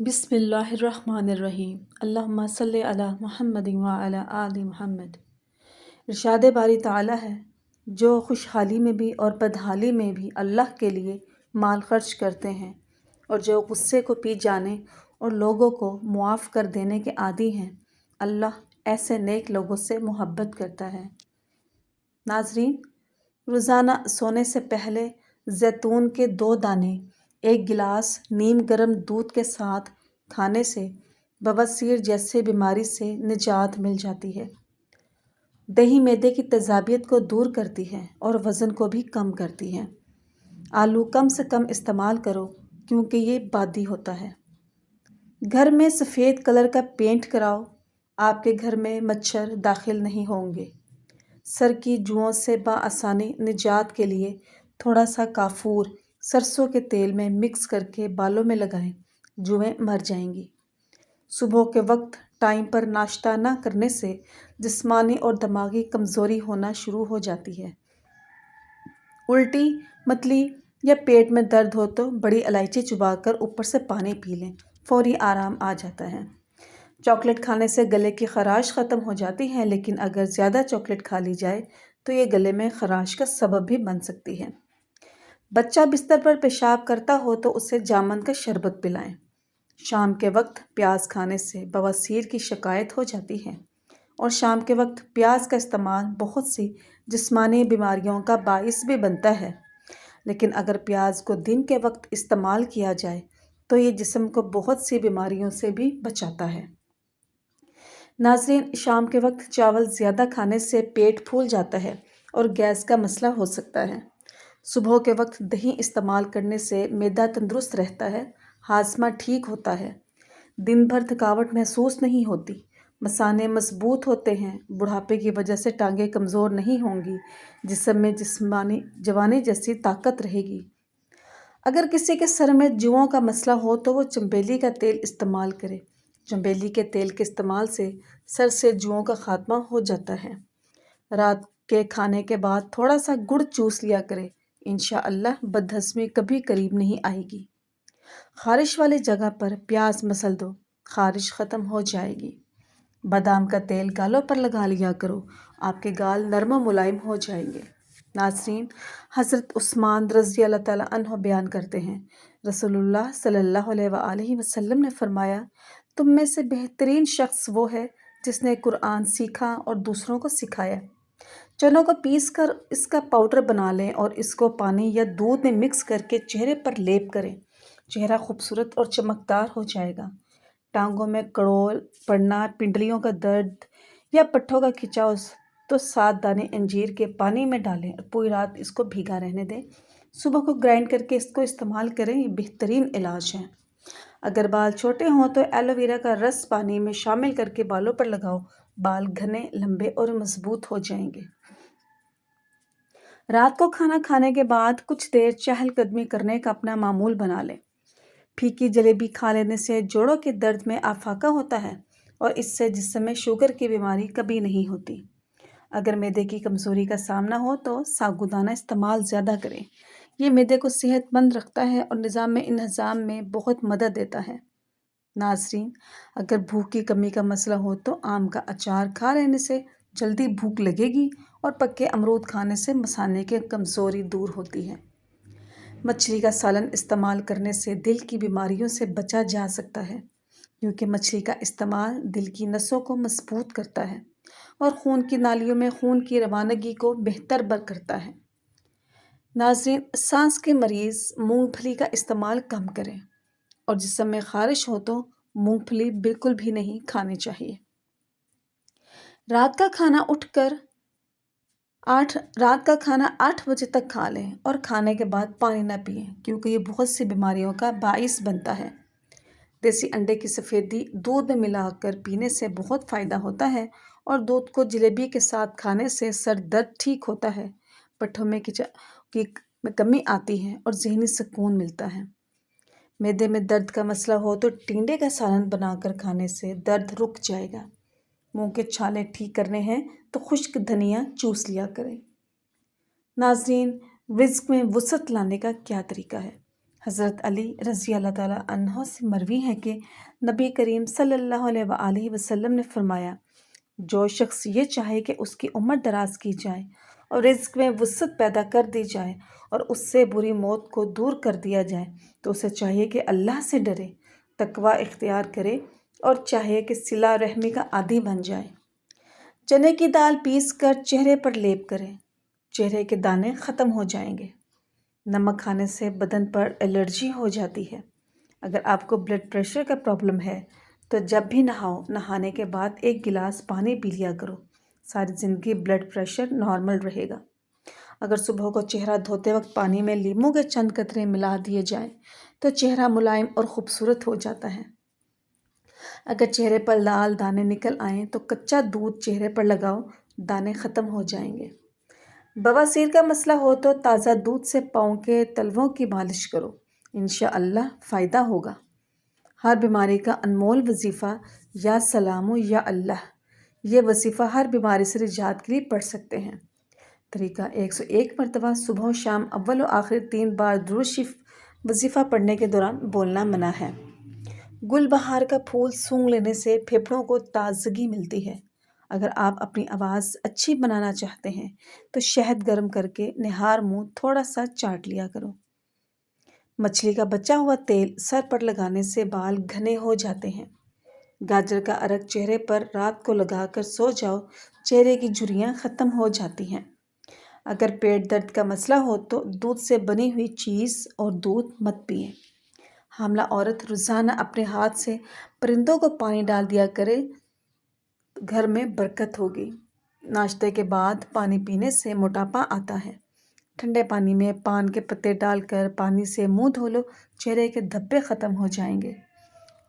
بسم اللہ الرحمن الرحیم اللہم صلی علی محمد وعلی آل محمد۔ ارشاد باری تعالیٰ ہے، جو خوشحالی میں بھی اور بدحالی میں بھی اللہ کے لیے مال خرچ کرتے ہیں اور جو غصے کو پی جانے اور لوگوں کو معاف کر دینے کے عادی ہیں، اللہ ایسے نیک لوگوں سے محبت کرتا ہے۔ ناظرین، روزانہ سونے سے پہلے زیتون کے 2 دانے 1 گلاس نیم گرم دودھ کے ساتھ کھانے سے بواسیر جیسے بیماری سے نجات مل جاتی ہے۔ دہی معدے کی تیزابیت کو دور کرتی ہے اور وزن کو بھی کم کرتی ہے۔ آلو کم سے کم استعمال کرو کیونکہ یہ بادی ہوتا ہے۔ گھر میں سفید کلر کا پینٹ کراؤ، آپ کے گھر میں مچھر داخل نہیں ہوں گے۔ سر کی جوؤں سے بآسانی نجات کے لیے تھوڑا سا کافور سرسوں کے تیل میں مکس کر کے بالوں میں لگائیں، جوئیں مر جائیں گی۔ صبح کے وقت ٹائم پر ناشتہ نہ کرنے سے جسمانی اور دماغی کمزوری ہونا شروع ہو جاتی ہے۔ الٹی، متلی یا پیٹ میں درد ہو تو بڑی الائچی چبا کر اوپر سے پانی پی لیں، فوری آرام آ جاتا ہے۔ چاکلیٹ کھانے سے گلے کی خراش ختم ہو جاتی ہے، لیکن اگر زیادہ چاکلیٹ کھا لی جائے تو یہ گلے میں خراش کا سبب بھی بن سکتی ہے۔ بچہ بستر پر پیشاب کرتا ہو تو اسے جامن کا شربت پلائیں۔ شام کے وقت پیاز کھانے سے بواسیر کی شکایت ہو جاتی ہے، اور شام کے وقت پیاز کا استعمال بہت سی جسمانی بیماریوں کا باعث بھی بنتا ہے، لیکن اگر پیاز کو دن کے وقت استعمال کیا جائے تو یہ جسم کو بہت سی بیماریوں سے بھی بچاتا ہے۔ ناظرین، شام کے وقت چاول زیادہ کھانے سے پیٹ پھول جاتا ہے اور گیس کا مسئلہ ہو سکتا ہے۔ صبح کے وقت دہی استعمال کرنے سے معدہ تندرست رہتا ہے، ہاضمہ ٹھیک ہوتا ہے، دن بھر تھکاوٹ محسوس نہیں ہوتی، مثانے مضبوط ہوتے ہیں، بڑھاپے کی وجہ سے ٹانگیں کمزور نہیں ہوں گی، جسم میں جوانی جیسی طاقت رہے گی۔ اگر کسی کے سر میں جوؤں کا مسئلہ ہو تو وہ چنبیلی کا تیل استعمال کرے۔ چنبیلی کے تیل کے استعمال سے سر سے جوؤں کا خاتمہ ہو جاتا ہے۔ رات کے کھانے کے بعد تھوڑا سا گڑ چوس لیا کرے، انشاءاللہ بدہضمی کبھی قریب نہیں آئے گی۔ خارش والی جگہ پر پیاز مسل دو، خارش ختم ہو جائے گی۔ بادام کا تیل گالوں پر لگا لیا کرو، آپ کے گال نرم و ملائم ہو جائیں گے۔ ناظرین، حضرت عثمان رضی اللہ تعالیٰ عنہ بیان کرتے ہیں، رسول اللہ صلی اللہ علیہ وآلہ وسلم نے فرمایا، تم میں سے بہترین شخص وہ ہے جس نے قرآن سیکھا اور دوسروں کو سکھایا۔ چنوں کو پیس کر اس کا پاؤڈر بنا لیں اور اس کو پانی یا دودھ میں مکس کر کے چہرے پر لیپ کریں، چہرہ خوبصورت اور چمکدار ہو جائے گا۔ ٹانگوں میں کڑول پڑنا، پنڈلیوں کا درد یا پٹھوں کا کھچاؤ تو 7 دانے انجیر کے پانی میں ڈالیں اور پوری رات اس کو بھیگا رہنے دیں، صبح کو گرائنڈ کر کے اس کو استعمال کریں، یہ بہترین علاج ہے۔ اگر بال چھوٹے ہوں تو ایلو ویرا کا رس پانی میں شامل کر کے بالوں پر لگاؤ، بال گھنے، لمبے اور مضبوط ہو جائیں گے۔ رات کو کھانا کھانے کے بعد کچھ دیر چہل قدمی کرنے کا اپنا معمول بنا لیں۔ پھیکی جلیبی کھا لینے سے جوڑوں کے درد میں افاقہ ہوتا ہے اور اس سے جسم میں شوگر کی بیماری کبھی نہیں ہوتی۔ اگر معدے کی کمزوری کا سامنا ہو تو سابودانہ استعمال زیادہ کریں، یہ معدے کو صحت مند رکھتا ہے اور نظام انہضام میں بہت مدد دیتا ہے۔ ناظرین، اگر بھوک کی کمی کا مسئلہ ہو تو آم کا اچار کھا لینے سے جلدی بھوک لگے گی اور پکے امرود کھانے سے مثانے کی کمزوری دور ہوتی ہے۔ مچھلی کا سالن استعمال کرنے سے دل کی بیماریوں سے بچا جا سکتا ہے، کیونکہ مچھلی کا استعمال دل کی نسوں کو مضبوط کرتا ہے اور خون کی نالیوں میں خون کی روانگی کو بہتر کرتا ہے۔ ناظرین، سانس کے مریض مونگ پھلی کا استعمال کم کریں، اور جسم میں خارش ہو تو مونگ پھلی بالکل بھی نہیں کھانی چاہیے۔ رات کا کھانا 8 بجے تک کھا لیں اور کھانے کے بعد پانی نہ پئیں، کیونکہ یہ بہت سی بیماریوں کا باعث بنتا ہے۔ دیسی انڈے کی سفیدی دودھ میں ملا کر پینے سے بہت فائدہ ہوتا ہے، اور دودھ کو جلیبی کے ساتھ کھانے سے سر درد ٹھیک ہوتا ہے، پٹھوں میں کمی آتی ہے اور ذہنی سکون ملتا ہے۔ معدے میں درد کا مسئلہ ہو تو ٹینڈے کا سالن بنا کر کھانے سے درد رک جائے گا۔ منہ کے چھالے ٹھیک کرنے ہیں تو خشک دھنیا چوس لیا کریں۔ ناظرین، رزق میں وسعت لانے کا کیا طریقہ ہے؟ حضرت علی رضی اللہ تعالیٰ عنہ سے مروی ہے کہ نبی کریم صلی اللہ علیہ وآلہ وسلم نے فرمایا، جو شخص یہ چاہے کہ اس کی عمر دراز کی جائے اور رزق میں وسعت پیدا کر دی جائے اور اس سے بری موت کو دور کر دیا جائے، تو اسے چاہیے کہ اللہ سے ڈرے، تقوی اختیار کرے اور چاہیے کہ صلہ رحمی کا عادی بن جائے۔ چنے کی دال پیس کر چہرے پر لیپ کریں، چہرے کے دانے ختم ہو جائیں گے۔ نمک کھانے سے بدن پر الرجی ہو جاتی ہے۔ اگر آپ کو بلڈ پریشر کا پرابلم ہے تو جب بھی نہاؤ، نہانے کے بعد 1 گلاس پانی پی لیا کرو، ساری زندگی بلڈ پریشر نارمل رہے گا۔ اگر صبح کو چہرہ دھوتے وقت پانی میں لیموں کے چند قطرے ملا دیے جائیں تو چہرہ ملائم اور خوبصورت ہو جاتا ہے۔ اگر چہرے پر لال دانے نکل آئیں تو کچا دودھ چہرے پر لگاؤ، دانے ختم ہو جائیں گے۔ بواسیر کا مسئلہ ہو تو تازہ دودھ سے پاؤں کے تلووں کی مالش کرو، انشاءاللہ فائدہ ہوگا۔ ہر بیماری کا انمول وظیفہ یا سلام یا اللہ، یہ وظیفہ ہر بیماری سے نجات کے لیے پڑھ سکتے ہیں۔ طریقہ: 101 مرتبہ صبح و شام اول و آخر 3 بار درود شریف وظیفہ پڑھنے کے دوران بولنا منع ہے۔ گل بہار کا پھول سونگھ لینے سے پھیپھڑوں کو تازگی ملتی ہے۔ اگر آپ اپنی آواز اچھی بنانا چاہتے ہیں تو شہد گرم کر کے نہار منہ تھوڑا سا چاٹ لیا کرو۔ مچھلی کا بچا ہوا تیل سر پر لگانے سے بال گھنے ہو جاتے ہیں۔ گاجر کا ارک چہرے پر رات کو لگا کر سو جاؤ، چہرے کی جھریاں ختم ہو جاتی ہیں۔ اگر پیٹ درد کا مسئلہ ہو تو دودھ سے بنی ہوئی چیز اور دودھ مت پئیں۔ حاملہ عورت روزانہ اپنے ہاتھ سے پرندوں کو پانی ڈال دیا کرے، گھر میں برکت ہوگی۔ ناشتے کے بعد پانی پینے سے موٹاپا آتا ہے۔ ٹھنڈے پانی میں پان کے پتے ڈال کر پانی سے منہ دھو لو، چہرے کے دھبے ختم ہو جائیں گے۔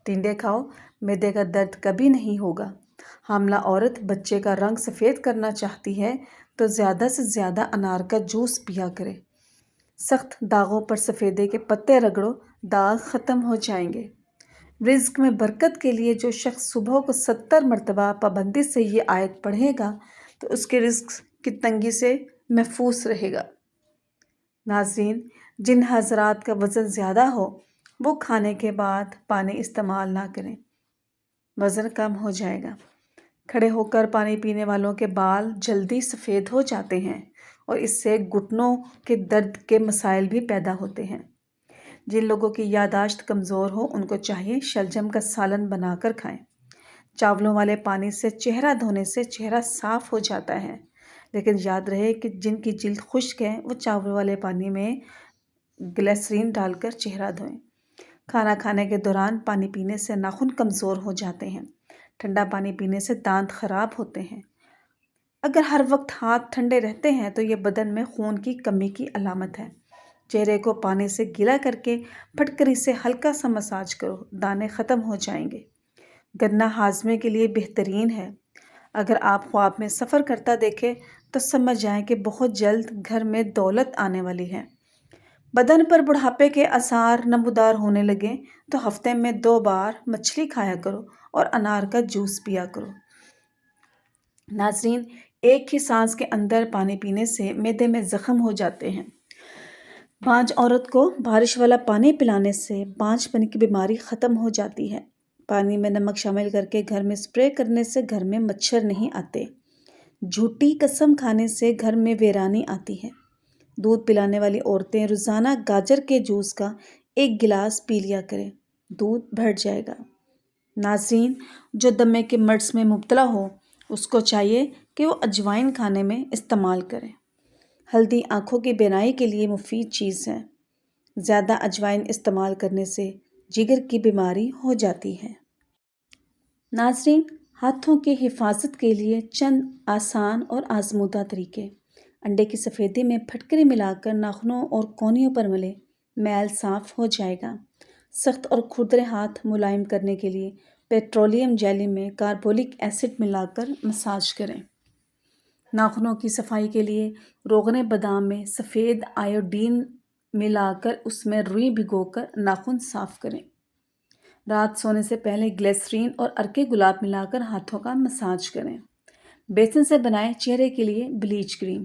ٹنڈے کھاؤ، معدے کا درد کبھی نہیں ہوگا۔ حاملہ عورت بچے کا رنگ سفید کرنا چاہتی ہے تو زیادہ سے زیادہ انار کا جوس پیا کرے۔ سخت داغوں پر سفیدے کے پتے رگڑو، داغ ختم ہو جائیں گے۔ رزق میں برکت کے لیے جو شخص صبح کو 70 مرتبہ پابندی سے یہ آیت پڑھے گا تو اس کے رزق کی تنگی سے محفوظ رہے گا۔ ناظرین، جن حضرات کا وزن زیادہ ہو وہ کھانے کے بعد پانی استعمال نہ کریں، وزن کم ہو جائے گا۔ کھڑے ہو کر پانی پینے والوں کے بال جلدی سفید ہو جاتے ہیں اور اس سے گھٹنوں کے درد کے مسائل بھی پیدا ہوتے ہیں۔ جن لوگوں کی یادداشت کمزور ہو ان کو چاہیے شلجم کا سالن بنا کر کھائیں۔ چاولوں والے پانی سے چہرہ دھونے سے چہرہ صاف ہو جاتا ہے، لیکن یاد رہے کہ جن کی جلد خشک ہے وہ چاول والے پانی میں گلیسرین ڈال کر چہرہ دھوئیں۔ کھانا کھانے کے دوران پانی پینے سے ناخن کمزور ہو جاتے ہیں۔ ٹھنڈا پانی پینے سے دانت خراب ہوتے ہیں۔ اگر ہر وقت ہاتھ ٹھنڈے رہتے ہیں تو یہ بدن میں خون کی کمی کی علامت ہے۔ چہرے کو پانی سے گیلا کر کے پھٹکری سے ہلکا سا مساج کرو، دانے ختم ہو جائیں گے۔ گنا ہاضمے کے لیے بہترین ہے۔ اگر آپ خواب میں سفر کرتا دیکھیں تو سمجھ جائیں کہ بہت جلد گھر میں دولت آنے والی ہے۔ بدن پر بڑھاپے کے آثار نمودار ہونے لگیں تو ہفتے میں 2 بار مچھلی کھایا کرو اور انار کا جوس پیا کرو۔ ناظرین، ایک ہی سانس کے اندر پانی پینے سے معدے میں زخم ہو جاتے ہیں۔ بانجھ عورت کو بارش والا پانی پلانے سے بانجھ پن کی بیماری ختم ہو جاتی ہے۔ پانی میں نمک شامل کر کے گھر میں اسپرے کرنے سے گھر میں مچھر نہیں آتے۔ جھوٹی قسم کھانے سے گھر میں ویرانی آتی ہے۔ دودھ پلانے والی عورتیں روزانہ گاجر کے جوس کا 1 گلاس پی لیا کریں، دودھ بڑھ جائے گا۔ ناظرین، جو دمے کے مرض میں مبتلا ہو اس کو چاہیے کہ وہ اجوائن کھانے میں استعمال کریں۔ ہلدی آنکھوں کی بینائی کے لیے مفید چیز ہے۔ زیادہ اجوائن استعمال کرنے سے جگر کی بیماری ہو جاتی ہے۔ ناظرین، ہاتھوں کی حفاظت کے لیے چند آسان اور آزمودہ طریقے۔ انڈے کی سفیدی میں پھٹکری ملا کر ناخنوں اور کونیوں پر ملیں، میل صاف ہو جائے گا۔ سخت اور کھردرے ہاتھ ملائم کرنے کے لیے پیٹرولیم جیلی میں کاربولک ایسڈ ملا کر مساج کریں۔ ناخنوں کی صفائی کے لیے روغن بادام میں سفید آیوڈین ملا کر اس میں روئی بھگو کر ناخن صاف کریں۔ رات سونے سے پہلے گلیسرین اور ارکے گلاب ملا کر ہاتھوں کا مساج کریں۔ بیسن سے بنائیں چہرے کے لیے بلیچ کریم۔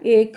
1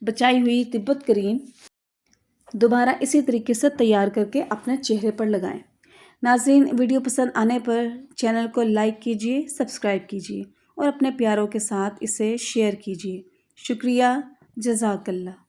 بچائی ہوئی تبت کریم دوبارہ اسی طریقے سے تیار کر کے اپنے چہرے پر لگائیں۔ ناظرین، ویڈیو پسند آنے پر چینل کو لائک کیجیے، سبسکرائب کیجیے اور اپنے پیاروں کے ساتھ اسے شیئر کیجیے۔ شکریہ، جزاک اللہ۔